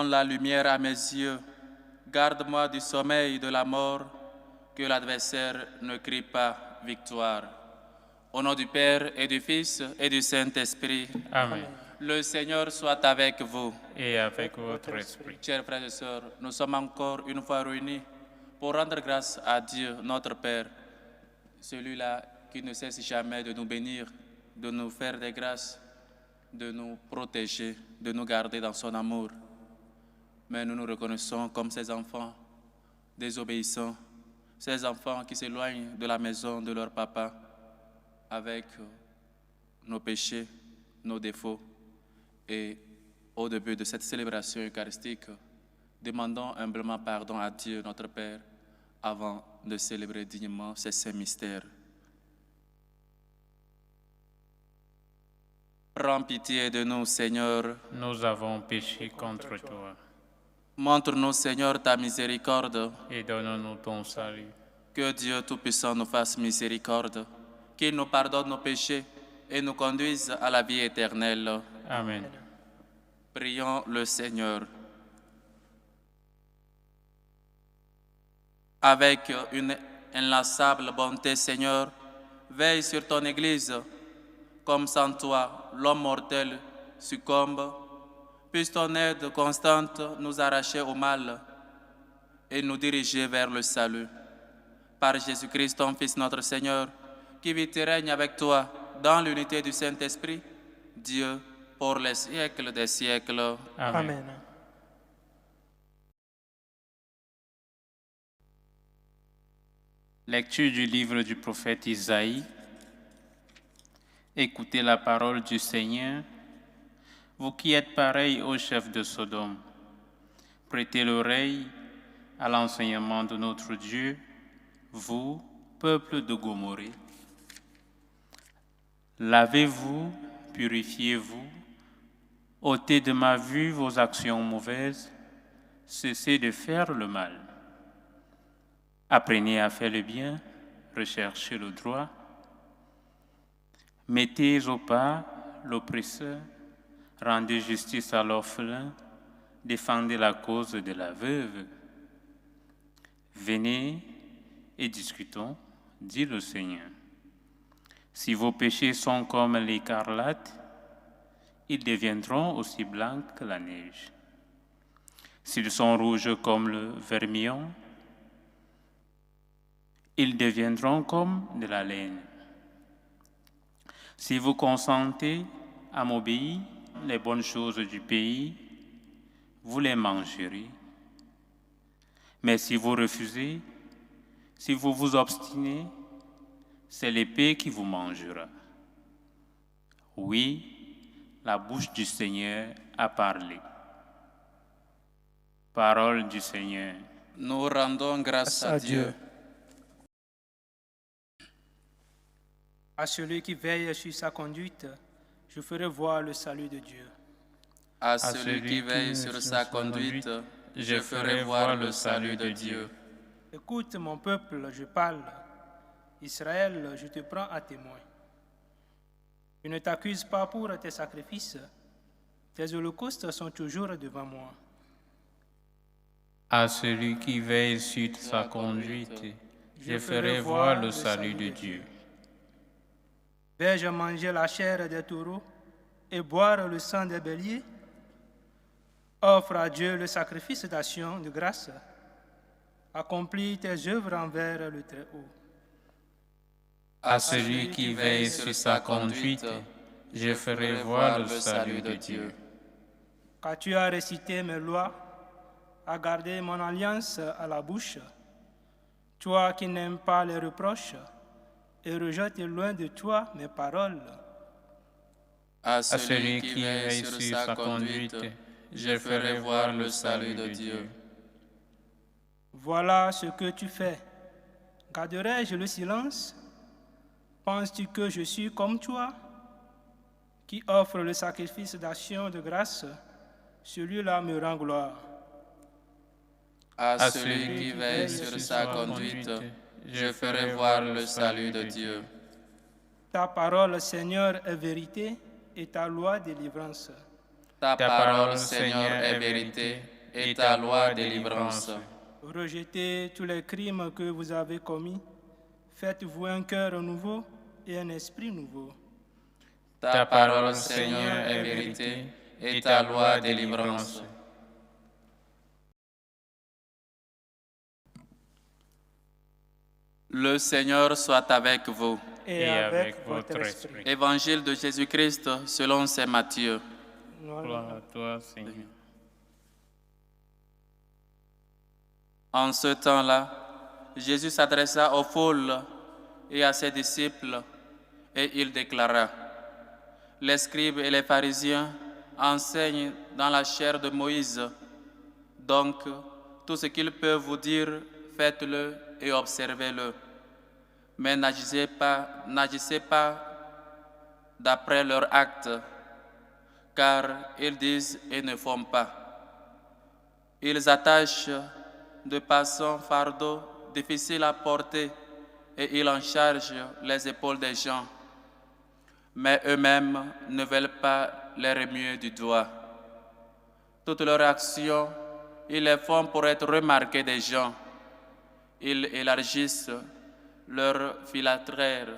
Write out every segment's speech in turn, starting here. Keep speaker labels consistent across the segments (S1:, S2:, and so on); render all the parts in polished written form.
S1: Donne la lumière à mes yeux. Garde-moi du sommeil de la mort, que l'adversaire ne crie pas victoire. Au nom du Père et du Fils et du Saint-Esprit.
S2: Amen.
S1: Le Seigneur soit avec vous.
S2: Et avec votre esprit.
S1: Chers frères et sœurs, nous sommes encore une fois réunis pour rendre grâce à Dieu, notre Père, celui-là qui ne cesse jamais de nous bénir, de nous faire des grâces, de nous protéger, de nous garder dans son amour. Mais nous nous reconnaissons comme ces enfants désobéissants, ces enfants qui s'éloignent de la maison de leur papa avec nos péchés, nos défauts. Et au début de cette célébration eucharistique, demandons humblement pardon à Dieu, notre Père, avant de célébrer dignement ces saints mystères. Prends pitié de nous, Seigneur.
S2: Nous avons péché contre toi.
S1: Montre-nous, Seigneur, ta miséricorde.
S2: Et donne-nous ton salut.
S1: Que Dieu Tout-Puissant nous fasse miséricorde, qu'il nous pardonne nos péchés et nous conduise à la vie éternelle.
S2: Amen.
S1: Prions le Seigneur. Avec une inlassable bonté, Seigneur, veille sur ton Église, comme sans toi, l'homme mortel succombe. Puisse ton aide constante nous arracher au mal et nous diriger vers le salut. Par Jésus-Christ, ton Fils, notre Seigneur, qui vit et règne avec toi dans l'unité du Saint-Esprit, Dieu, pour les siècles des siècles.
S2: Amen. Lecture du livre du prophète Isaïe. Écoutez la parole du Seigneur, vous qui êtes pareils au chef de Sodome. Prêtez l'oreille à l'enseignement de notre Dieu, vous, peuple de Gomorrhe. Lavez-vous, purifiez-vous, ôtez de ma vue vos actions mauvaises, cessez de faire le mal. Apprenez à faire le bien, recherchez le droit. Mettez au pas l'oppresseur, rendez justice à l'orphelin, défendez la cause de la veuve. Venez et discutons, dit le Seigneur. Si vos péchés sont comme l'écarlate, ils deviendront aussi blancs que la neige. S'ils sont rouges comme le vermillon, ils deviendront comme de la laine. Si vous consentez à m'obéir, les bonnes choses du pays, vous les mangerez. Mais si vous refusez, si vous vous obstinez, c'est l'épée qui vous mangera. Oui, la bouche du Seigneur a parlé. Parole du Seigneur.
S1: Nous rendons grâce à Dieu.
S3: À celui qui veille sur sa conduite, je ferai voir le salut de Dieu.
S1: À celui qui veille sur sa conduite, je ferai voir le salut de Dieu.
S3: Écoute mon peuple, je parle. Israël, je te prends à témoin. Je ne t'accuse pas pour tes sacrifices. Tes holocaustes sont toujours devant moi.
S2: À celui qui veille sur sa conduite, je ferai voir le salut de Dieu.
S3: Vais-je manger la chair des taureaux et boire le sang des béliers? Offre à Dieu le sacrifice d'action de grâce. Accomplis tes œuvres envers le Très-Haut.
S2: À celui qui veille sur sa conduite, je ferai voir le salut de Dieu.
S3: Car tu as récité mes lois, as gardé mon alliance à la bouche, toi qui n'aimes pas les reproches, et rejettes loin de toi mes paroles.
S1: À celui qui veille sur sa conduite, je ferai voir le salut de Dieu.
S3: Voilà ce que tu fais. Garderai-je le silence? Penses-tu que je suis comme toi, qui offre le sacrifice d'action de grâce? Celui-là me rend gloire.
S1: À celui qui veille sur sa conduite, je ferai voir le salut de Dieu.
S3: Ta parole, Seigneur, est vérité et ta loi délivrance.
S1: Ta parole, Seigneur, est vérité, et ta loi délivrance.
S3: Rejetez tous les crimes que vous avez commis. Faites-vous un cœur nouveau et un esprit nouveau.
S1: Ta parole, Seigneur, est vérité, et ta loi délivrance. Le Seigneur soit avec vous.
S3: Et avec votre esprit.
S1: Évangile de Jésus-Christ selon saint Matthieu.
S2: Gloire à toi, Seigneur.
S1: En ce temps-là, Jésus s'adressa aux foules et à ses disciples, et il déclara: les scribes et les pharisiens enseignent dans la chair de Moïse. Donc, tout ce qu'ils peuvent vous dire, faites-le et observez-le. Mais n'agissez pas d'après leurs actes, car ils disent et ne font pas. Ils attachent de passants fardeaux difficiles à porter et ils en chargent les épaules des gens. Mais eux-mêmes ne veulent pas les remuer du doigt. Toutes leurs actions, ils les font pour être remarqués des gens. Ils élargissent leurs filatraires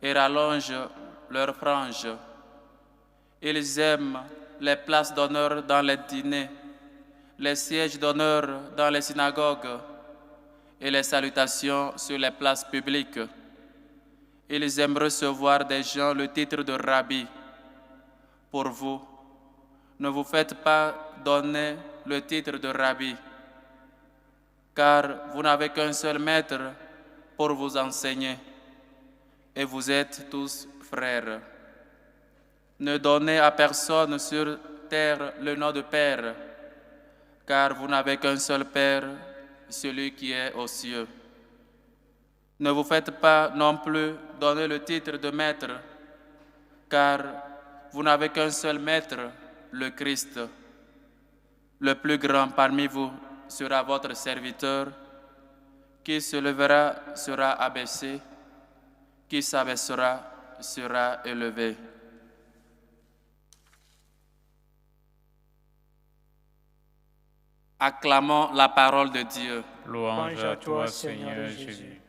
S1: et rallongent leurs franges. Ils aiment les places d'honneur dans les dîners, les sièges d'honneur dans les synagogues et les salutations sur les places publiques. Ils aiment recevoir des gens le titre de rabbi. Pour vous, ne vous faites pas donner le titre de rabbi, car vous n'avez qu'un seul maître pour vous enseigner, et vous êtes tous frères. Ne donnez à personne sur terre le nom de Père, car vous n'avez qu'un seul Père, celui qui est aux cieux. Ne vous faites pas non plus donner le titre de Maître, car vous n'avez qu'un seul Maître, le Christ. Le plus grand parmi vous sera votre serviteur. Qui se lèvera sera abaissé, qui s'abaissera sera élevé. Acclamons la parole de Dieu.
S2: Louange à toi, Seigneur Jésus.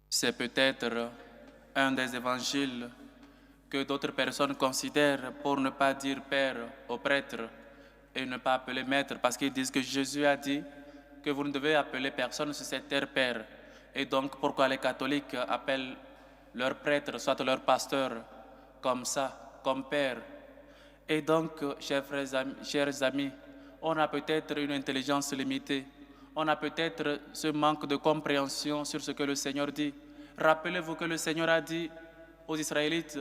S1: C'est peut-être un des évangiles que d'autres personnes considèrent pour ne pas dire Père au prêtre et ne pas appeler Maître, parce qu'ils disent que Jésus a dit que vous ne devez appeler personne sur cette terre Père. Et donc pourquoi les catholiques appellent leur prêtre, soit leur pasteur, comme ça, comme Père. Et donc, chers amis, on a peut-être une intelligence limitée, on a peut-être ce manque de compréhension sur ce que le Seigneur dit. Rappelez-vous que le Seigneur a dit aux Israélites: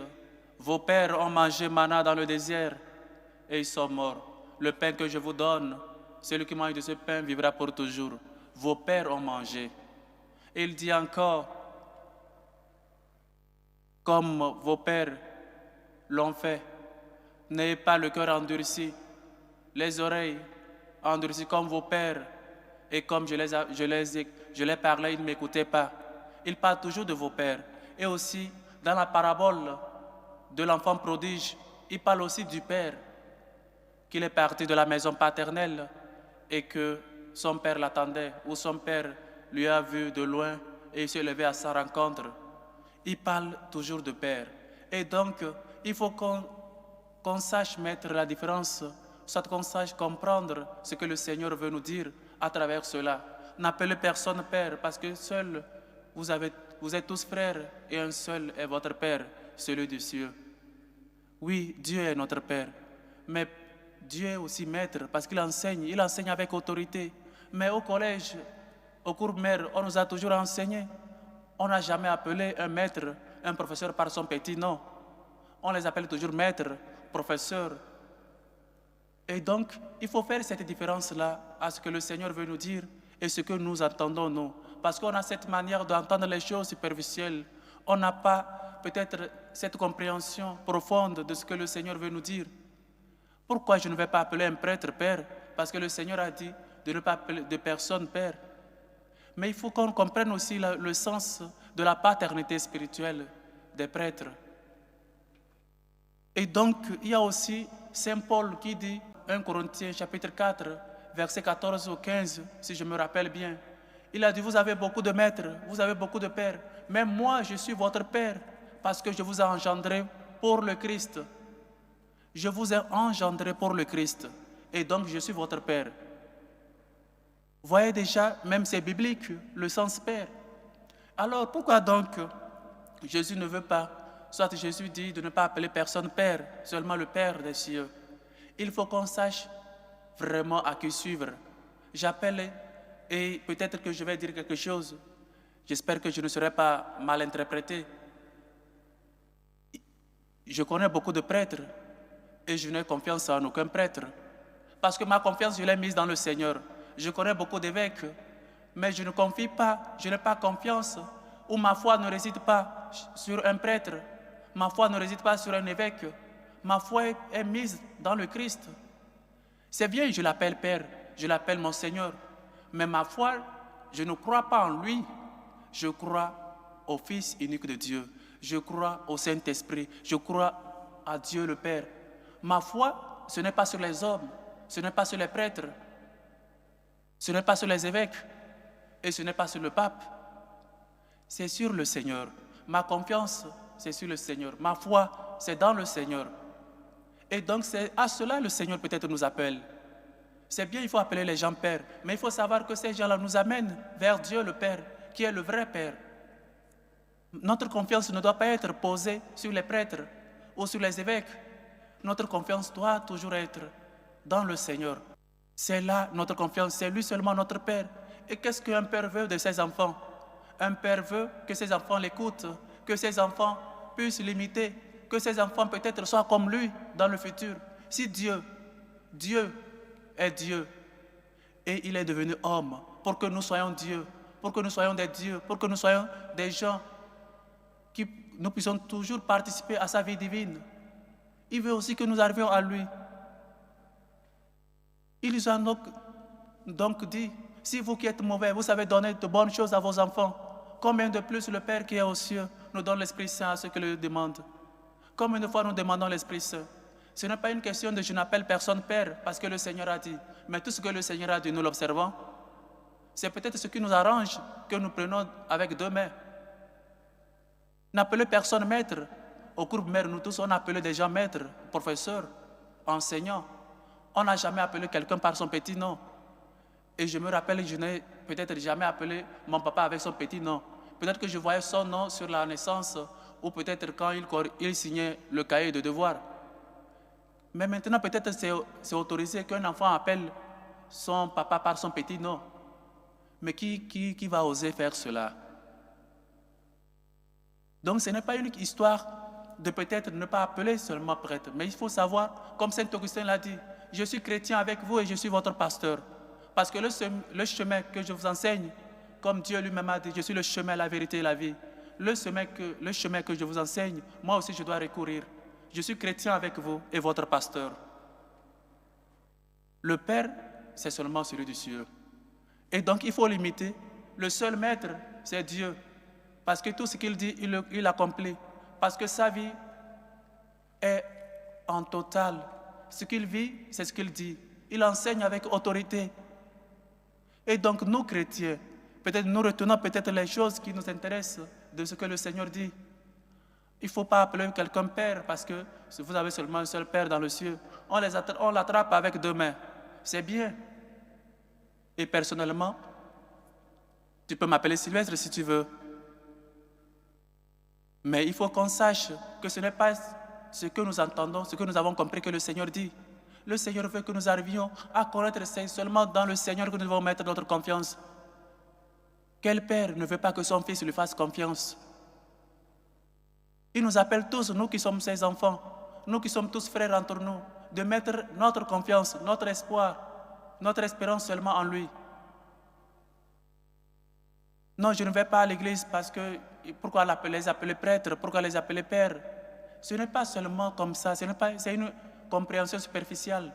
S1: vos pères ont mangé manna dans le désert et ils sont morts. Le pain que je vous donne, celui qui mange de ce pain vivra pour toujours. Vos pères ont mangé. Et il dit encore: comme vos pères l'ont fait, n'ayez pas le cœur endurci, les oreilles endurcies comme vos pères. Et comme je les parlais, ils ne m'écoutaient pas. Il parle toujours de vos pères. Et aussi, dans la parabole de l'enfant prodige, il parle aussi du père, qu'il est parti de la maison paternelle et que son père l'attendait, ou son père lui a vu de loin et il s'est levé à sa rencontre. Il parle toujours de père. Et donc, il faut qu'on sache mettre la différence, soit qu'on sache comprendre ce que le Seigneur veut nous dire à travers cela. N'appelez personne Père, parce que seul vous êtes tous frères et un seul est votre Père, celui du ciel. Oui, Dieu est notre Père, mais Dieu est aussi Maître, parce qu'il enseigne, il enseigne avec autorité. Mais au collège, au cours mère, on nous a toujours enseigné. On n'a jamais appelé un maître, un professeur par son petit nom. On les appelle toujours maîtres, professeurs. Et donc, il faut faire cette différence-là à ce que le Seigneur veut nous dire et ce que nous entendons, nous. Parce qu'on a cette manière d'entendre les choses superficielles. On n'a pas peut-être cette compréhension profonde de ce que le Seigneur veut nous dire. Pourquoi je ne vais pas appeler un prêtre Père? Parce que le Seigneur a dit de ne pas appeler de personne Père. Mais il faut qu'on comprenne aussi le sens de la paternité spirituelle des prêtres. Et donc, il y a aussi Saint Paul qui dit, 1 Corinthiens chapitre 4, versets 14 au 15, si je me rappelle bien. Il a dit, vous avez beaucoup de maîtres, vous avez beaucoup de pères, mais moi, je suis votre père, parce que je vous ai engendré pour le Christ. Je vous ai engendré pour le Christ, et donc je suis votre père. Vous voyez déjà, même c'est biblique, le sens père. Alors, pourquoi donc Jésus ne veut pas, soit Jésus dit de ne pas appeler personne père, seulement le Père des cieux. Il faut qu'on sache vraiment à qui suivre. J'appelle, et peut-être que je vais dire quelque chose, j'espère que je ne serai pas mal interprété. Je connais beaucoup de prêtres, et je n'ai confiance en aucun prêtre, parce que ma confiance, je l'ai mise dans le Seigneur. Je connais beaucoup d'évêques, mais je ne confie pas, je n'ai pas confiance, ou ma foi ne réside pas sur un prêtre, ma foi ne réside pas sur un évêque, ma foi est mise dans le Christ. C'est bien, je l'appelle Père, je l'appelle mon Seigneur, mais ma foi, je ne crois pas en lui, je crois au Fils unique de Dieu, je crois au Saint-Esprit, je crois à Dieu le Père. Ma foi, ce n'est pas sur les hommes, ce n'est pas sur les prêtres, ce n'est pas sur les évêques et ce n'est pas sur le pape. C'est sur le Seigneur. Ma confiance, c'est sur le Seigneur. Ma foi, c'est dans le Seigneur. Et donc, c'est à cela le Seigneur peut-être nous appelle. C'est bien, il faut appeler les gens Père, mais il faut savoir que ces gens-là nous amènent vers Dieu le Père, qui est le vrai Père. Notre confiance ne doit pas être posée sur les prêtres ou sur les évêques. Notre confiance doit toujours être dans le Seigneur. C'est là notre confiance, c'est lui seulement notre Père. Et qu'est-ce qu'un père veut de ses enfants? Un père veut que ses enfants l'écoutent, que ses enfants puissent l'imiter, que ses enfants peut-être soient comme lui dans le futur. Si Dieu est Dieu et il est devenu homme pour que nous soyons Dieu, pour que nous soyons des dieux, pour que nous soyons des gens qui nous puissions toujours participer à sa vie divine. Il veut aussi que nous arrivions à lui. Il nous a donc dit, si vous qui êtes mauvais, vous savez donner de bonnes choses à vos enfants, combien de plus le Père qui est aux cieux nous donne l'Esprit Saint à ceux qui le demandent? Combien de fois nous demandons l'Esprit Saint? Ce n'est pas une question de je n'appelle personne Père parce que le Seigneur a dit, mais tout ce que le Seigneur a dit, nous l'observons. C'est peut-être ce qui nous arrange que nous prenons avec deux mains. N'appelez personne maître. Au groupe mère, nous tous, on appelait des gens maîtres, professeurs, enseignants. On n'a jamais appelé quelqu'un par son petit nom. Et je me rappelle que je n'ai peut-être jamais appelé mon papa avec son petit nom. Peut-être que je voyais son nom sur la naissance ou peut-être quand il signait le cahier de devoirs. Mais maintenant, peut-être c'est autorisé qu'un enfant appelle son papa par son petit nom. Mais qui va oser faire cela? Donc ce n'est pas une histoire de peut-être ne pas appeler seulement prêtre, mais il faut savoir, comme Saint Augustin l'a dit, je suis chrétien avec vous et je suis votre pasteur. Parce que le chemin que je vous enseigne, comme Dieu lui-même a dit, je suis le chemin, la vérité et la vie. Le chemin que je vous enseigne, moi aussi je dois recourir. Je suis chrétien avec vous et votre pasteur. Le Père, c'est seulement celui du ciel. Et donc il faut l'imiter. Le seul maître, c'est Dieu. Parce que tout ce qu'il dit, il accomplit. Parce que sa vie est en total. Ce qu'il vit, c'est ce qu'il dit. Il enseigne avec autorité. Et donc nous, chrétiens, peut-être nous retenons peut-être les choses qui nous intéressent de ce que le Seigneur dit. Il ne faut pas appeler quelqu'un Père parce que si vous avez seulement un seul Père dans le ciel, on l'attrape avec deux mains. C'est bien. Et personnellement, tu peux m'appeler Sylvestre si tu veux. Mais il faut qu'on sache que ce n'est pas ce que nous entendons, ce que nous avons compris que le Seigneur dit. Le Seigneur veut que nous arrivions à connaître, c'est seulement dans le Seigneur que nous devons mettre notre confiance. Quel père ne veut pas que son fils lui fasse confiance? Il nous appelle tous, nous qui sommes ses enfants, nous qui sommes tous frères entre nous, de mettre notre confiance, notre espoir, notre espérance seulement en lui. Non, je ne vais pas à l'église parce que, pourquoi les appeler prêtres, pourquoi les appeler pères? Ce n'est pas seulement comme ça, c'est une compréhension superficielle.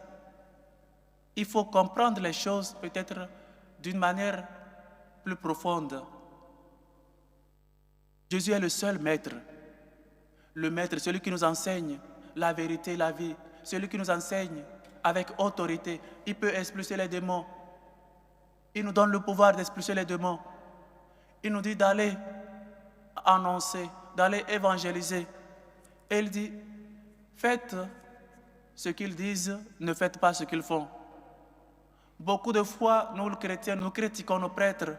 S1: Il faut comprendre les choses peut-être d'une manière plus profonde. Jésus est le seul maître. Le maître, celui qui nous enseigne. la vérité, la vie. Celui qui nous enseigne avec autorité. Il peut expulser les démons. Il nous donne le pouvoir d'expulser les démons. Il nous dit d'aller annoncer, d'aller évangéliser. Et il dit, faites ce qu'ils disent, ne faites pas ce qu'ils font. Beaucoup de fois, nous, les chrétiens, nous critiquons nos prêtres.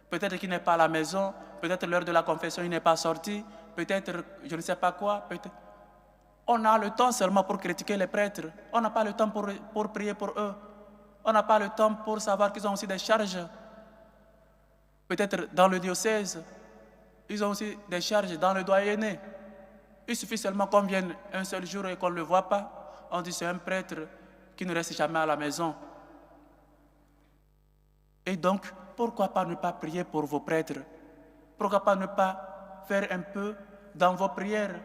S1: Peut-être qu'il n'est pas à la maison, peut-être l'heure de la confession, il n'est pas sorti, peut-être, je ne sais pas quoi, peut-être. On a le temps seulement pour critiquer les prêtres. On n'a pas le temps pour prier pour eux. On n'a pas le temps pour savoir qu'ils ont aussi des charges. Peut-être dans le diocèse, ils ont aussi des charges dans le doyenné. Il suffit seulement qu'on vienne un seul jour et qu'on ne le voit pas. On dit c'est un prêtre qui ne reste jamais à la maison. Et donc, pourquoi pas ne pas prier pour vos prêtres? Pourquoi pas ne pas faire un peu dans vos prières?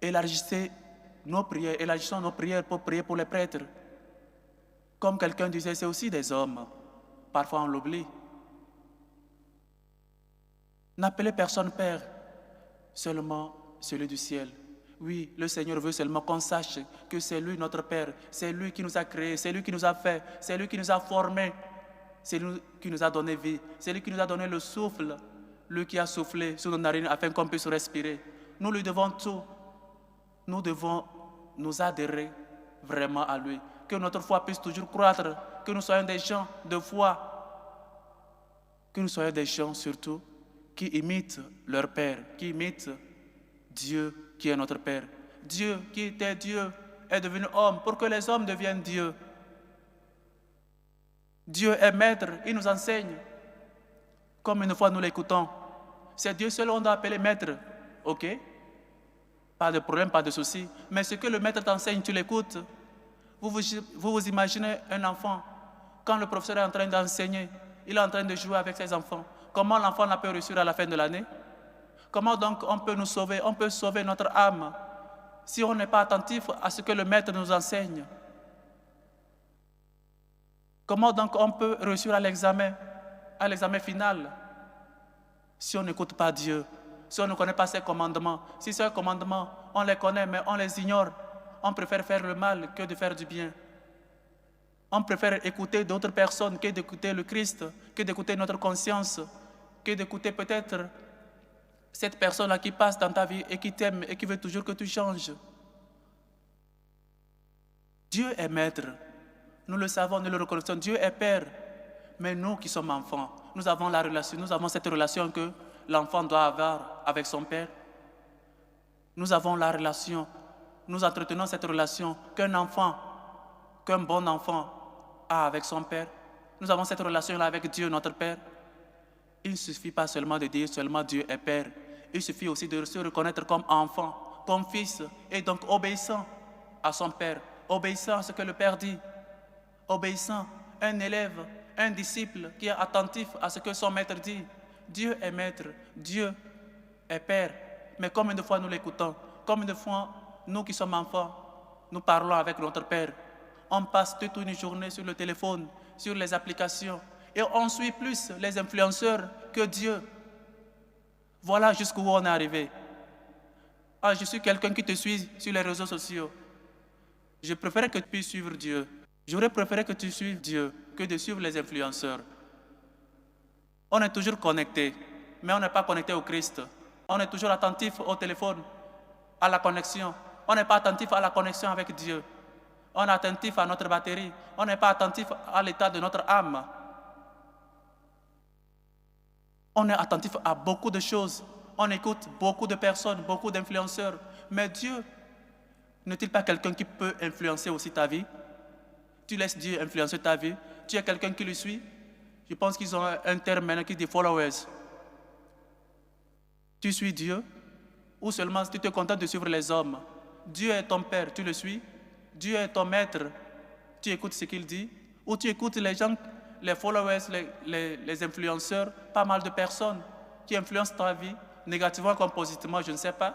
S1: Élargissons nos prières pour prier pour les prêtres. Comme quelqu'un disait, c'est aussi des hommes. Parfois on l'oublie. N'appelez personne Père, seulement celui du ciel. Oui, le Seigneur veut seulement qu'on sache que c'est lui notre Père, c'est lui qui nous a créés, c'est lui qui nous a fait, c'est lui qui nous a formés, c'est lui qui nous a donné vie, c'est lui qui nous a donné le souffle, lui qui a soufflé sur nos narines afin qu'on puisse respirer. Nous lui devons tout. Nous devons nous adhérer vraiment à lui. Que notre foi puisse toujours croître, que nous soyons des gens de foi, que nous soyons des gens surtout qui imitent leur Père, qui imitent Dieu qui est notre Père. Dieu qui était Dieu est devenu homme pour que les hommes deviennent Dieu. Dieu est maître, il nous enseigne. Comme une fois nous l'écoutons, c'est Dieu seul on doit appeler maître. Ok? Pas de problème, pas de souci. Mais ce que le maître t'enseigne, tu l'écoutes. Vous imaginez un enfant, quand le professeur est en train d'enseigner, il est en train de jouer avec ses enfants. Comment l'enfant n'a pas réussir à la fin de l'année? Comment donc on peut nous sauver? On peut sauver notre âme si on n'est pas attentif à ce que le maître nous enseigne. Comment donc on peut réussir à l'examen final si on n'écoute pas Dieu? Si on ne connaît pas ses commandements, si ces commandements, on les connaît, mais on les ignore, on préfère faire le mal que de faire du bien. On préfère écouter d'autres personnes que d'écouter le Christ, que d'écouter notre conscience, que d'écouter peut-être cette personne-là qui passe dans ta vie et qui t'aime et qui veut toujours que tu changes. Dieu est maître. Nous le savons, nous le reconnaissons. Dieu est Père. Mais nous qui sommes enfants, nous avons la relation, nous avons cette relation que l'enfant doit avoir avec son Père. Nous avons la relation, nous entretenons cette relation qu'un bon enfant a avec son Père. Nous avons cette relation-là avec Dieu, notre Père. Il ne suffit pas seulement de dire seulement Dieu est Père. Il suffit aussi de se reconnaître comme enfant, comme fils, et donc obéissant à son Père, obéissant à ce que le Père dit, obéissant, un élève, un disciple qui est attentif à ce que son maître dit. Dieu est maître, Dieu est Père. Mais combien de fois nous l'écoutons? Combien de fois nous qui sommes enfants, nous parlons avec notre Père? On passe toute une journée sur le téléphone, sur les applications, et on suit plus les influenceurs que Dieu. Voilà jusqu'où on est arrivé. Ah, je suis quelqu'un qui te suit sur les réseaux sociaux. Je préfère que tu puisses suivre Dieu. J'aurais préféré que tu suives Dieu que de suivre les influenceurs. On est toujours connecté, mais on n'est pas connecté au Christ. On est toujours attentif au téléphone, à la connexion. On n'est pas attentif à la connexion avec Dieu. On est attentif à notre batterie. On n'est pas attentif à l'état de notre âme. On est attentif à beaucoup de choses. On écoute beaucoup de personnes, beaucoup d'influenceurs. Mais Dieu, n'est-il pas quelqu'un qui peut influencer aussi ta vie? Tu laisses Dieu influencer ta vie. Tu es quelqu'un qui le suit. Je pense qu'ils ont un terme maintenant qui dit followers. Tu suis Dieu ou seulement tu te contentes de suivre les hommes? Dieu est ton Père, tu le suis. Dieu est ton maître, tu écoutes ce qu'il dit. Ou tu écoutes les gens, les followers, les influenceurs, pas mal de personnes qui influencent ta vie, négativement comme positivement, je ne sais pas.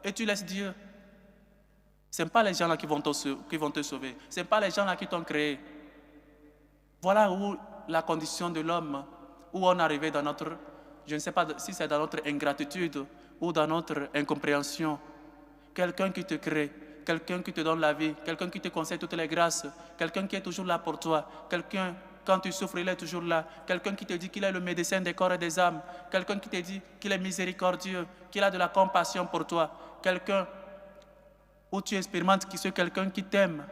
S1: Et tu laisses Dieu. Ce n'est pas les gens-là qui vont te sauver. Ce n'est pas les gens-là qui t'ont créé. Voilà où la condition de l'homme, où on est arrivé dans notre, je ne sais pas si c'est dans notre ingratitude ou dans notre incompréhension. quelqu'un qui te crée, quelqu'un qui te donne la vie, quelqu'un qui te conseille toutes les grâces, quelqu'un qui est toujours là pour toi, quelqu'un, quand tu souffres, il est toujours là, quelqu'un qui te dit qu'il est le médecin des corps et des âmes, quelqu'un qui te dit qu'il est miséricordieux, qu'il a de la compassion pour toi, quelqu'un où tu expérimentes que c'est quelqu'un qui t'aime.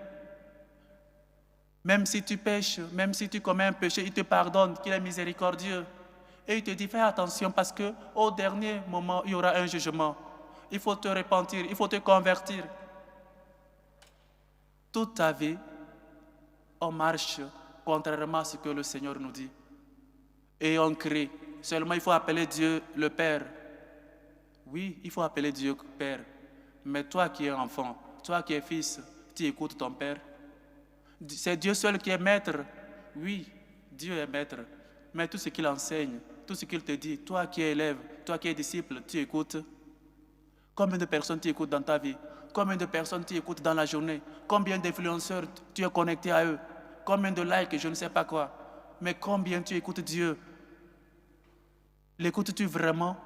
S1: Même si tu pêches, même si tu commets un péché, il te pardonne, qu'il est miséricordieux. Et il te dit, fais attention parce qu'au dernier moment, il y aura un jugement. Il faut te repentir, il faut te convertir. Toute ta vie, on marche contrairement à ce que le Seigneur nous dit. Et on crie. Seulement, il faut appeler Dieu le Père. Oui, il faut appeler Dieu Père. Mais toi qui es enfant, toi qui es fils, tu écoutes ton Père. C'est Dieu seul qui est maître. Oui, Dieu est maître. Mais tout ce qu'il enseigne, tout ce qu'il te dit, toi qui es élève, toi qui es disciple, tu écoutes. Combien de personnes tu écoutes dans ta vie? Combien de personnes tu écoutes dans la journée? Combien d'influenceurs tu es connecté à eux? Combien de likes, je ne sais pas quoi. Mais combien tu écoutes Dieu? L'écoutes-tu vraiment?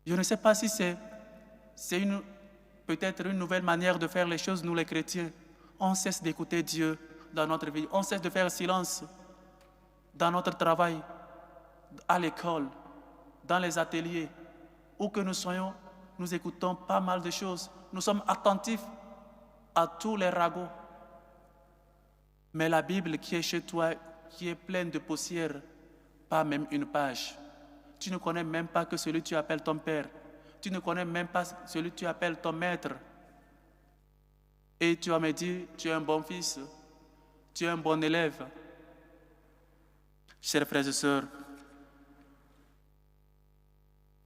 S1: Je ne sais pas si c'est peut-être une nouvelle manière de faire les choses, nous les chrétiens. On cesse d'écouter Dieu dans notre vie. On cesse de faire silence dans notre travail, à l'école, dans les ateliers. Où que nous soyons, nous écoutons pas mal de choses. Nous sommes attentifs à tous les ragots. Mais la Bible qui est chez toi, qui est pleine de poussière, pas même une page. Tu ne connais même pas que celui que tu appelles ton père. Tu ne connais même pas celui que tu appelles ton maître. Et tu vas me dire, tu es un bon fils, tu es un bon élève. Chers frères et sœurs,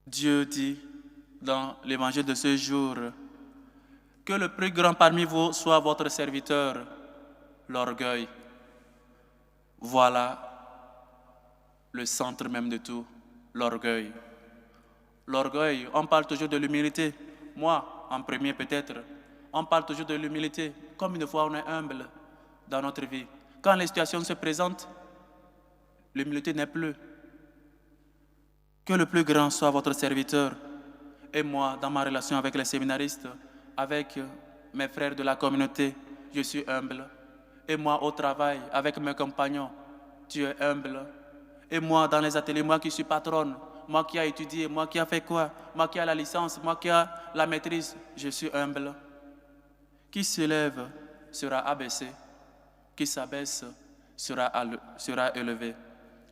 S1: Dieu dit dans l'évangile de ce jour que le plus grand parmi vous soit votre serviteur, l'orgueil. Voilà le centre même de tout, l'orgueil. L'orgueil, on parle toujours de l'humilité. Moi, en premier peut-être, on parle toujours de l'humilité. Comme une fois on est humble dans notre vie. Quand les situations se présentent, l'humilité n'est plus. Que le plus grand soit votre serviteur. Et moi, dans ma relation avec les séminaristes, avec mes frères de la communauté, je suis humble. Et moi, au travail, avec mes compagnons, tu es humble. Et moi, dans les ateliers, moi qui suis patronne, moi qui ai étudié, moi qui ai fait quoi, moi qui ai la licence, moi qui ai la maîtrise, je suis humble. Qui s'élève sera abaissé, qui s'abaisse sera élevé.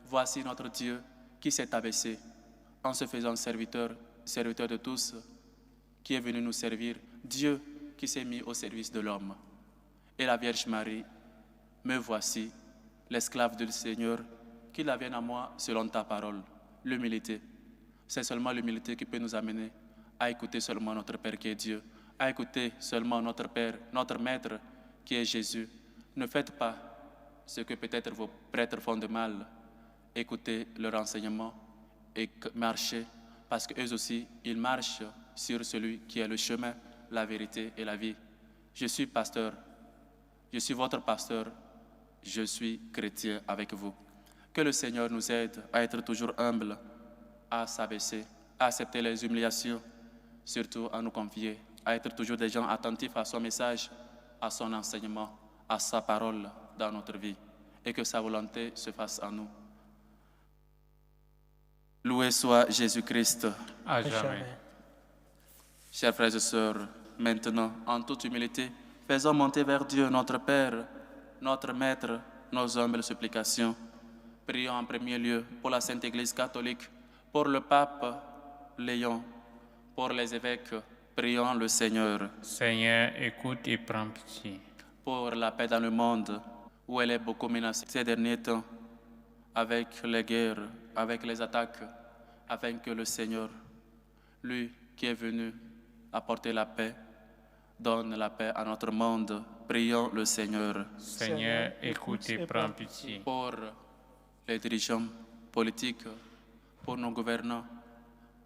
S1: Voici notre Dieu qui s'est abaissé en se faisant serviteur de tous, qui est venu nous servir. Dieu qui s'est mis au service de l'homme. Et la Vierge Marie, me voici, l'esclave du Seigneur, qu'il vienne à moi selon ta parole. L'humilité. C'est seulement l'humilité qui peut nous amener à écouter seulement notre Père qui est Dieu, à écouter seulement notre Père, notre Maître qui est Jésus. Ne faites pas ce que peut-être vos prêtres font de mal. Écoutez leur enseignement et marchez, parce qu'eux aussi, ils marchent sur celui qui est le chemin, la vérité et la vie. Je suis pasteur, je suis votre pasteur, je suis chrétien avec vous. Que le Seigneur nous aide à être toujours humbles, à s'abaisser, à accepter les humiliations, surtout à nous confier, à être toujours des gens attentifs à son message, à son enseignement, à sa parole dans notre vie, et que sa volonté se fasse en nous. Loué soit Jésus-Christ.
S2: À jamais.
S1: Chers frères et sœurs, maintenant, en toute humilité, faisons monter vers Dieu, notre Père, notre Maître, nos humbles supplications. Prions en premier lieu pour la Sainte Église catholique, pour le pape Léon, pour les évêques. Prions le Seigneur.
S2: Seigneur, écoute et prends pitié.
S1: Pour la paix dans le monde, où elle est beaucoup menacée ces derniers temps, avec les guerres, avec les attaques, afin que le Seigneur, lui qui est venu apporter la paix, donne la paix à notre monde. Prions le Seigneur.
S2: Seigneur, écoute et prends pitié.
S1: Pour les dirigeants politiques, pour nos gouvernants,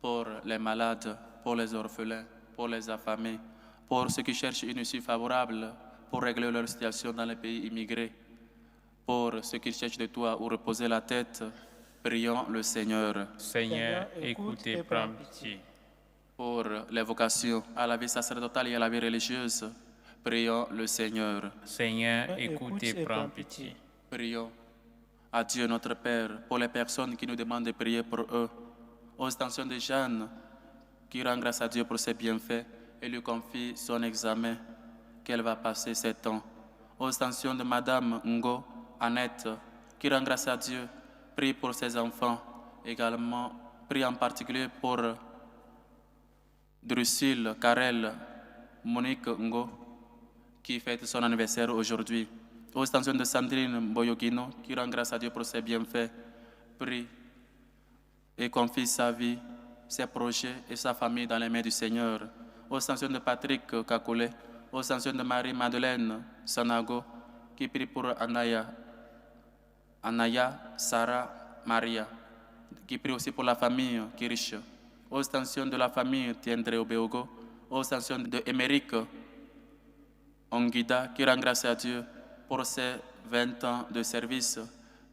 S1: pour les malades, pour les orphelins, pour les affamés, pour ceux qui cherchent une issue favorable, pour régler leur situation dans les pays immigrés, pour ceux qui cherchent de toi où reposer la tête, prions le Seigneur.
S2: Seigneur, écoute et prends pitié.
S1: Pour les vocations à la vie sacerdotale et à la vie religieuse, prions le Seigneur.
S2: Seigneur, écoute et prends pitié.
S1: Prions à Dieu notre Père pour les personnes qui nous demandent de prier pour eux. Aux intentions de Jeanne, qui rend grâce à Dieu pour ses bienfaits et lui confie son examen qu'elle va passer 7 ans. Aux intentions de Madame Ngo, Annette, qui rend grâce à Dieu, prie pour ses enfants. Également, prie en particulier pour Drusille, Karel, Monique Ngo, qui fête son anniversaire aujourd'hui. Aux intentions de Sandrine Boyogino, qui rend grâce à Dieu pour ses bienfaits, prie et confie sa vie, ses projets et sa famille dans les mains du Seigneur. Aux intentions de Patrick Kakule, aux intentions de Marie-Madeleine Sanago, qui prie pour Anaya, Sarah, Maria, qui prie aussi pour la famille Kirish. Aux intentions de la famille Tiendre Obeogo, aux intentions de Émeric Onguida, qui rend grâce à Dieu pour ses 20 ans de service.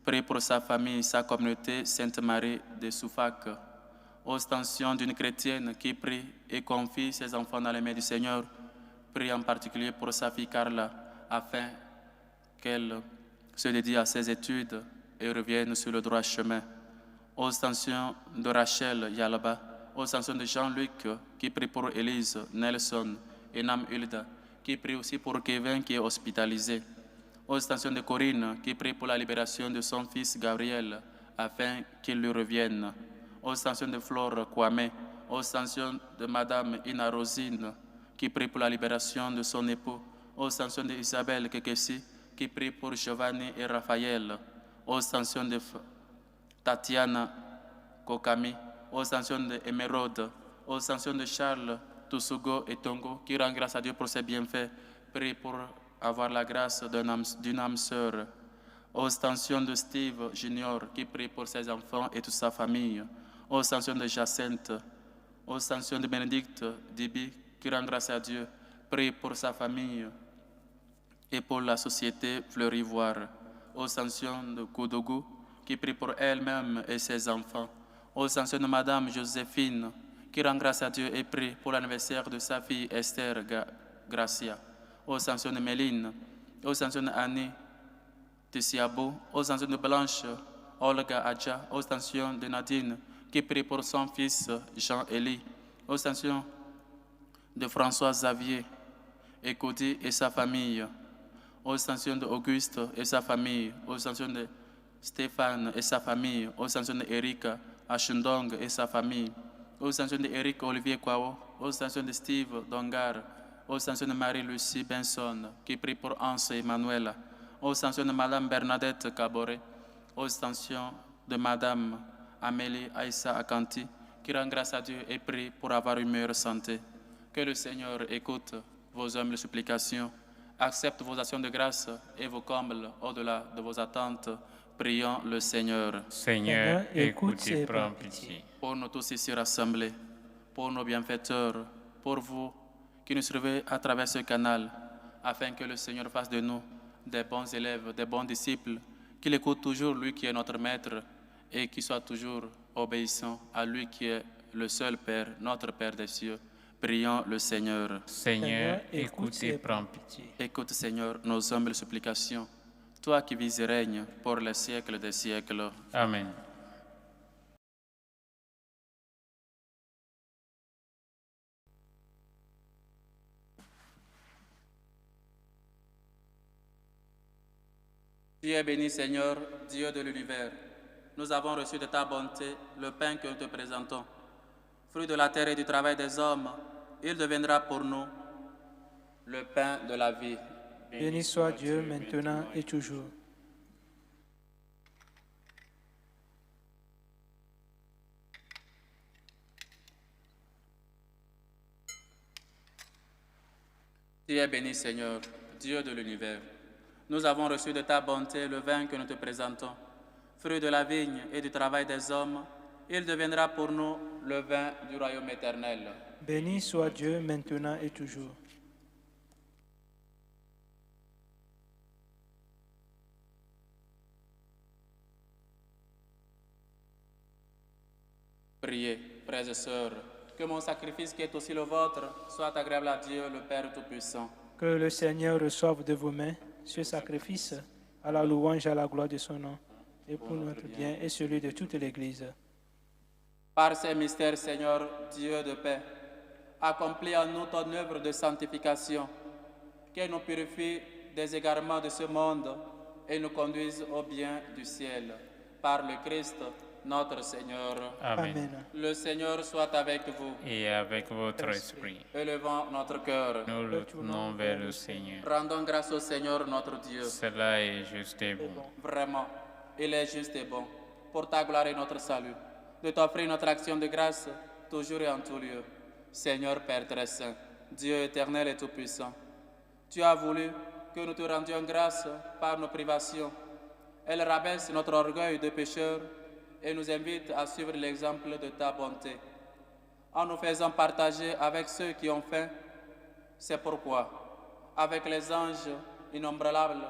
S1: Prie pour sa famille, sa communauté, Sainte Marie de Soufac. Aux intentions d'une chrétienne qui prie et confie ses enfants dans les mains du Seigneur. Prie en particulier pour sa fille Carla, afin qu'elle se dédie à ses études et revienne sur le droit chemin. Aux intentions de Rachel Yalaba, aux intentions de Jean-Luc, qui prie pour Élise, Nelson et Nam Hulda, qui prie aussi pour Kevin qui est hospitalisé. Aux intentions de Corinne, qui prie pour la libération de son fils Gabriel, afin qu'il lui revienne. Aux intentions de Flore Kwame, aux intentions de Madame Ina Rosine, qui prie pour la libération de son époux. Aux intentions de Isabelle Kekesi, qui prie pour Giovanni et Raphaël. Aux intentions de Tatiana Kokami, aux intentions de Émeraude, aux intentions de Charles Toussugo et Tongo, qui rend grâce à Dieu pour ses bienfaits. Prie pour avoir la grâce d'une âme sœur. Aux intentions de Steve Junior, qui prie pour ses enfants et toute sa famille. Aux intentions de Jacinthe, aux intentions de Bénédicte Dibi, qui rend grâce à Dieu. Prie pour sa famille et pour la société Fleur-Ivoire. Aux intentions de Koudougou, qui prie pour elle-même et ses enfants. Aux intentions de Madame Joséphine, qui rend grâce à Dieu et prie pour l'anniversaire de sa fille Esther Gracia. Aux intentions de Méline, aux intentions de Annie Tessiabo, aux intentions de Blanche Olga Adja, aux intentions de Nadine, qui prie pour son fils Jean-Élie. Aux intentions de François Xavier et Cody et sa famille. Aux intentions d'Auguste et sa famille. Aux intentions de Stéphane et sa famille. Aux intentions d'Éric Achundong et sa famille. Aux intentions d'Éric Olivier Kwao. Aux intentions de Steve Dongar. Aux intentions de Marie-Lucie Benson, qui prie pour Hans et Manuela. Aux intentions de Madame Bernadette Caboret. Aux intentions de Madame Amélie Aïssa Akanti, qui rend grâce à Dieu et prie pour avoir une meilleure santé. Que le Seigneur écoute vos humbles supplications, accepte vos actions de grâce et vous comble au-delà de vos attentes. Prions le Seigneur.
S2: Seigneur, écoute et prends pitié.
S1: Pour nous tous ici rassemblés, pour nos bienfaiteurs, pour vous qui nous suivez à travers ce canal, afin que le Seigneur fasse de nous des bons élèves, des bons disciples, qu'il écoute toujours lui qui est notre Maître et qui soit toujours obéissant à lui qui est le seul Père, notre Père des cieux. Prions le Seigneur.
S2: Seigneur, écoute et prends pitié.
S1: Écoute, Seigneur, nos humbles supplications, toi qui vis et règnes pour les siècles des siècles.
S2: Amen.
S1: Tu es béni, Seigneur, Dieu de l'univers. Nous avons reçu de ta bonté le pain que nous te présentons. Fruit de la terre et du travail des hommes, il deviendra pour nous le pain de la vie.
S3: Béni soit Dieu maintenant et toujours.
S1: Tu es béni, Seigneur, Dieu de l'univers. Nous avons reçu de ta bonté le vin que nous te présentons. Fruit de la vigne et du travail des hommes, il deviendra pour nous le vin du royaume éternel.
S3: Béni soit Dieu maintenant et toujours.
S1: Priez, frères et sœurs, Que mon sacrifice qui est aussi le vôtre soit agréable à Dieu, le Père Tout-Puissant.
S3: Que le Seigneur reçoive de vos mains ce sacrifice à la louange et à la gloire de son nom, et pour notre bien et celui de toute l'Église.
S1: Par ces mystères, Seigneur, Dieu de paix, accomplis en nous ton œuvre de sanctification, qu'elle nous purifie des égarements de ce monde et nous conduise au bien du ciel. Par le Christ, notre Seigneur.
S2: Amen.
S3: Amen.
S1: Le Seigneur soit avec vous.
S2: Et avec votre esprit,
S1: Élevons notre cœur.
S2: nous le tournons vers le Seigneur.
S1: Rendons grâce au Seigneur notre Dieu.
S2: Cela est juste et bon.
S1: Vraiment, il est juste et bon, pour ta gloire et notre salut, de t'offrir notre action de grâce, toujours et en tout lieu. Seigneur Père très saint, Dieu éternel et tout-puissant, tu as voulu que nous te rendions grâce par nos privations. Elle rabaisse notre orgueil de pécheur et nous invite à suivre l'exemple de ta bonté, en nous faisant partager avec ceux qui ont faim. C'est pourquoi, avec les anges innombrables,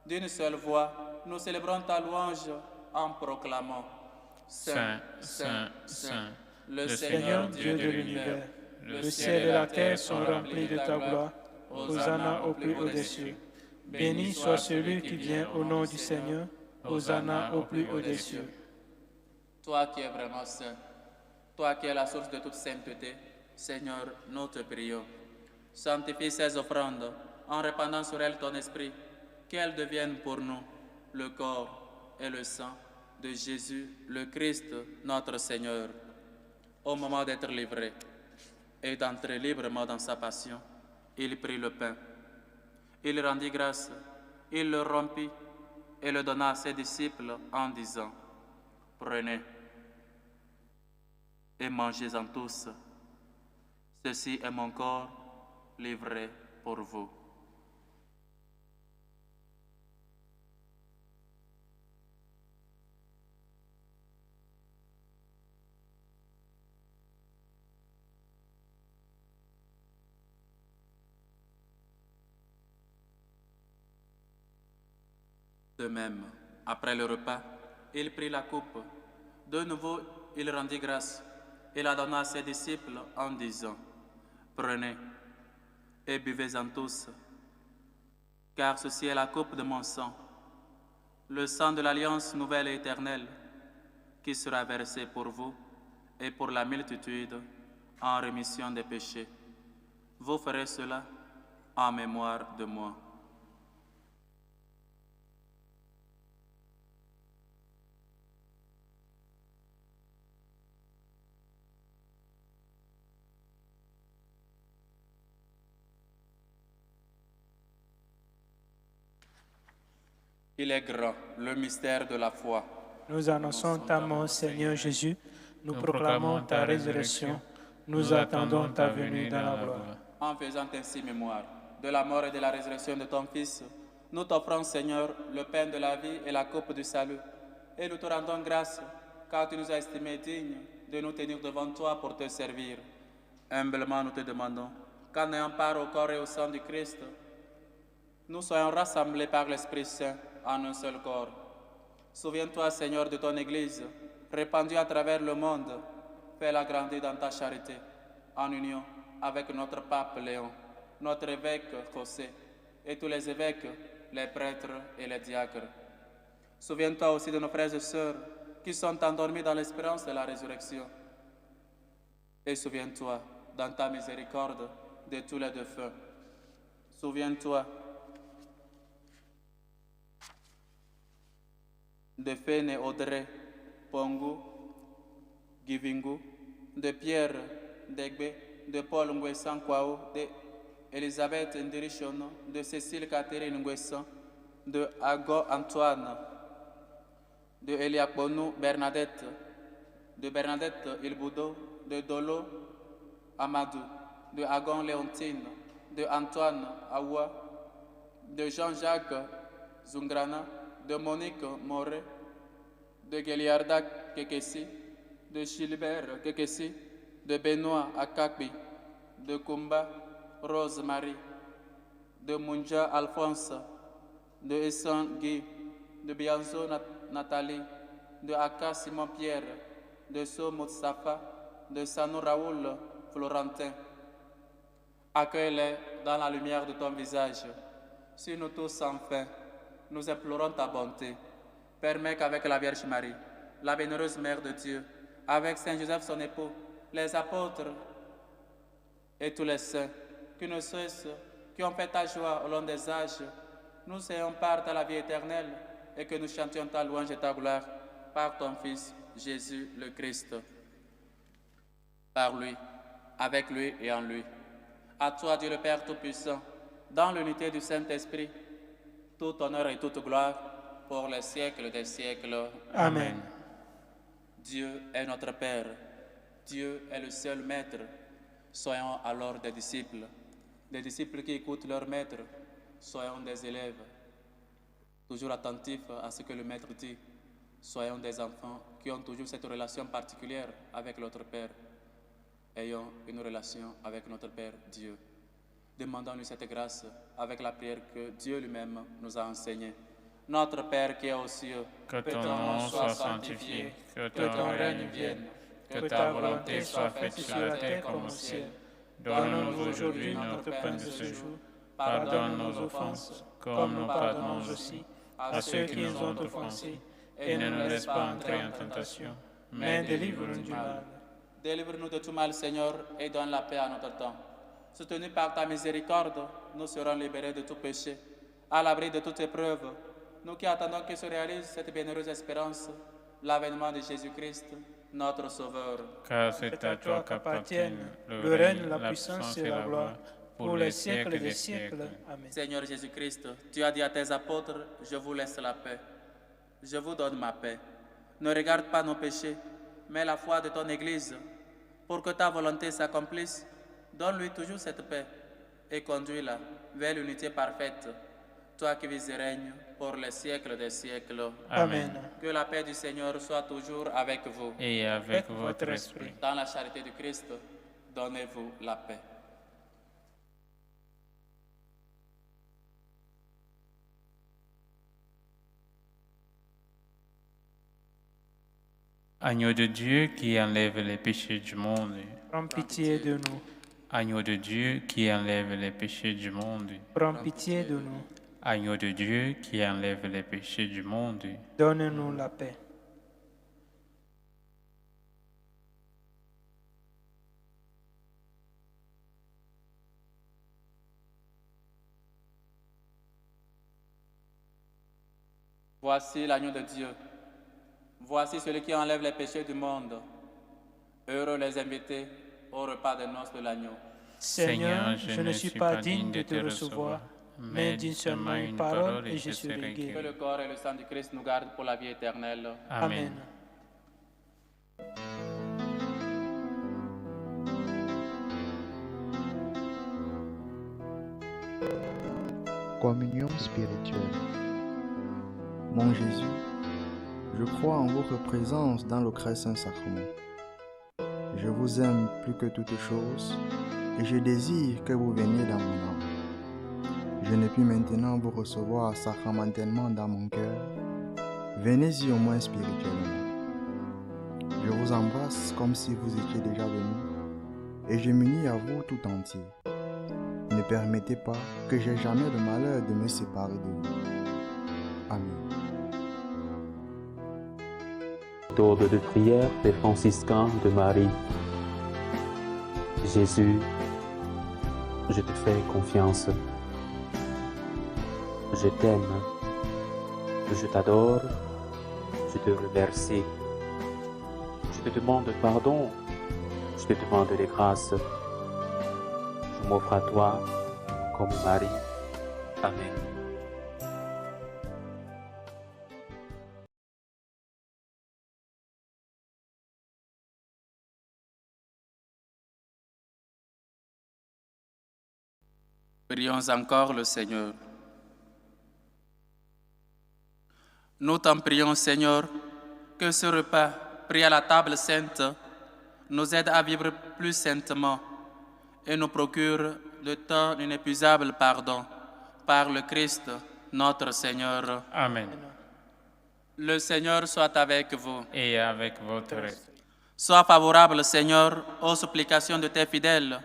S1: d'une seule voix, nous célébrons ta louange en proclamant
S2: Saint, Saint, Saint,
S1: le
S3: Seigneur Dieu de l'univers, le ciel et la terre sont remplis de ta gloire. Hosanna au plus haut des cieux. Béni soit celui qui vient au nom du Seigneur. Hosanna au plus haut des cieux.
S1: Toi qui es vraiment saint, toi qui es la source de toute sainteté, Seigneur, nous te prions. Sanctifie ces offrandes en répandant sur elles ton esprit, qu'elles deviennent pour nous le corps et le sang de Jésus, le Christ, notre Seigneur. Au moment d'être livré et d'entrer librement dans sa passion, il prit le pain. Il rendit grâce, il le rompit et le donna à ses disciples en disant, « Prenez et mangez-en tous. Ceci est mon corps livré pour vous. » De même, après le repas, il prit la coupe. De nouveau, il rendit grâce et la donna à ses disciples en disant, « Prenez et buvez-en tous, car ceci est la coupe de mon sang, le sang de l'alliance nouvelle et éternelle, qui sera versé pour vous et pour la multitude en rémission des péchés. Vous ferez cela en mémoire de moi. » Il est grand, le mystère de la foi.
S3: Nous annonçons ta mort, Seigneur Jésus. Nous proclamons ta résurrection. Nous attendons ta venue dans la gloire.
S1: En faisant ainsi mémoire de la mort et de la résurrection de ton Fils, nous t'offrons, Seigneur, le pain de la vie et la coupe du salut. Et nous te rendons grâce, car tu nous as estimés dignes de nous tenir devant toi pour te servir. Humblement, nous te demandons qu'en ayant part au corps et au sang du Christ, nous soyons rassemblés par l'Esprit Saint en un seul corps. Souviens-toi, Seigneur, de ton Église, répandue à travers le monde. Fais-la grandir dans ta charité, en union avec notre pape Léon, notre évêque José, et tous les évêques, les prêtres et les diacres. Souviens-toi aussi de nos frères et sœurs qui sont endormis dans l'espérance de la résurrection. Et souviens-toi, dans ta miséricorde, de tous les défunts. Souviens-toi de Fene Audrey, Pongu, Givingu, de Pierre Degbe, de Paul Nguessan Kwao, de Elisabeth Ndirichono, de Cécile Catherine Nguessan, de Ago Antoine, de Eliaponou Bernadette, de Bernadette Ilboudo, de Dolo Amadou, de Agon Léontine, de Antoine Awa, de Jean-Jacques Zungrana, de Monique Moré, de Geliarda Kekesi, de Gilbert Kekesi, de Benoît Akakbi, de Kumba Rose-Marie, de Munja Alphonse, de Essan Guy, de Bianzo Nathalie, de Aka Simon Pierre, de So Moustapha, de Sanou Raoul Florentin. Accueille-les dans la lumière de ton visage. Si nous tous sans fin, nous implorons ta bonté. Permets qu'avec la Vierge Marie, la bienheureuse Mère de Dieu, avec Saint Joseph son époux, les apôtres et tous les saints, qui ne cessent, qui ont fait ta joie au long des âges, nous ayons part à la vie éternelle et que nous chantions ta louange et ta gloire par ton Fils, Jésus le Christ. Par lui, avec lui et en lui. À toi, Dieu le Père Tout-Puissant, dans l'unité du Saint-Esprit, tout honneur et toute gloire pour les siècles des siècles.
S3: Amen.
S1: Dieu est notre Père. Dieu est le seul Maître. Soyons alors des disciples qui écoutent leur Maître. Soyons des élèves, toujours attentifs à ce que le Maître dit. Soyons des enfants qui ont toujours cette relation particulière avec notre Père. Ayons une relation avec notre Père Dieu. Demandons-lui cette grâce avec la prière que Dieu lui-même nous a enseignée. Notre Père qui est aux cieux,
S2: Que ton nom soit sanctifié, que ton règne vienne, que ta volonté soit faite sur la terre comme au ciel. Donne-nous aujourd'hui notre pain de ce jour. Pardonne nos offenses, comme nous pardonnons aussi à ceux qui nous ont offensés. Et ne nous laisse pas entrer en tentation, mais délivre-nous du mal.
S1: Délivre-nous de tout mal, Seigneur, et donne la paix à notre temps. Soutenus par ta miséricorde, nous serons libérés de tout péché, à l'abri de toute épreuve. Nous qui attendons que se réalise cette bienheureuse espérance, l'avènement de Jésus-Christ, notre Sauveur.
S2: Car c'est à toi qu'appartiennent
S3: le règne, la puissance et la gloire, pour les siècles des siècles. Amen.
S1: Seigneur Jésus-Christ, tu as dit à tes apôtres, je vous laisse la paix. Je vous donne ma paix. Ne regarde pas nos péchés, mais la foi de ton Église. Pour que ta volonté s'accomplisse, donne-lui toujours cette paix et conduis-la vers l'unité parfaite. Toi qui vis et règnes pour les siècles des siècles.
S3: Amen.
S1: Que la paix du Seigneur soit toujours avec vous.
S2: Et avec votre esprit.
S1: Dans la charité du Christ, donnez-vous la paix.
S2: Agneau de Dieu qui enlève les péchés du monde.
S3: Prends pitié de nous.
S2: Agneau de Dieu qui enlève les péchés du monde.
S3: Prends pitié de nous.
S2: Agneau de Dieu qui enlève les péchés du monde.
S3: Donne-nous la paix.
S1: Voici l'agneau de Dieu. Voici celui qui enlève les péchés du monde. Heureux les invités au repas des noces de l'agneau.
S3: Seigneur, je ne suis pas digne de te recevoir, mais dis seulement une parole et je serai
S1: Que
S3: guéri.
S1: le corps et le sang du Christ nous gardent pour la vie éternelle.
S3: Amen.
S4: Communion spirituelle. Mon Jésus, je crois en votre présence dans le très saint sacrement. Je vous aime plus que toute chose et je désire que vous veniez dans mon âme. Je ne puis maintenant vous recevoir sacramentellement dans mon cœur. Venez-y au moins spirituellement. Je vous embrasse comme si vous étiez déjà venu et je m'unis à vous tout entier. Ne permettez pas que j'aie jamais le malheur de me séparer de vous. Amen.
S5: Méthode de prière des franciscains de Marie. Jésus, je te fais confiance. Je t'aime. Je t'adore. Je te remercie. Je te demande pardon. Je te demande des grâces. Je m'offre à toi comme Marie. Amen.
S1: Prions encore le Seigneur. Nous t'en prions, Seigneur, que ce repas pris à la table sainte nous aide à vivre plus saintement et nous procure de ton inépuisable pardon par le Christ, notre Seigneur.
S2: Amen.
S1: Le Seigneur soit avec vous.
S2: Et avec votre esprit.
S1: Sois favorable, Seigneur, aux supplications de tes fidèles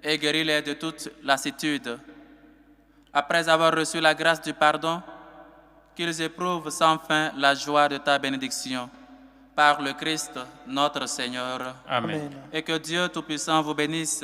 S1: et guéris-les de toute lassitude. Après avoir reçu la grâce du pardon, qu'ils éprouvent sans fin la joie de ta bénédiction. Par le Christ, notre Seigneur.
S2: Amen.
S1: Et que Dieu Tout-Puissant vous bénisse,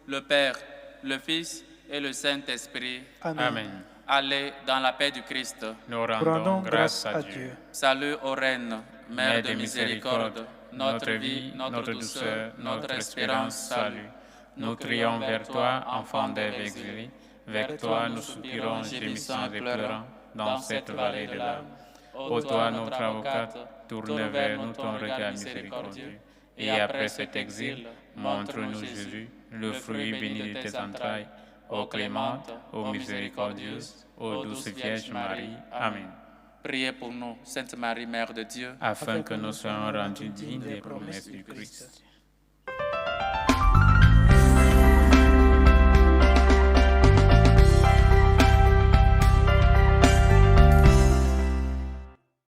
S1: le Père, le Fils et le Saint-Esprit.
S2: Amen.
S1: Allez dans la paix du Christ.
S2: Nous rendons grâce à Dieu.
S1: Salut aux reines, Mère de miséricorde, notre vie, notre douceur, notre espérance, salut.
S2: Nous crions vers toi, enfant d'Ève exilée. Vers toi, nous soupirons, gémissant et pleurant, dans cette vallée de larmes. Ô toi, notre avocate, tourne vers nous ton regard miséricordieux. Et après cet exil, montre-nous Jésus, le fruit béni de tes entrailles. Ô clémente, ô miséricordieuse, ô douce Vierge Marie. Amen.
S1: Priez pour nous, Sainte Marie, Mère de Dieu,
S2: Afin que nous soyons rendus dignes des promesses du Christ.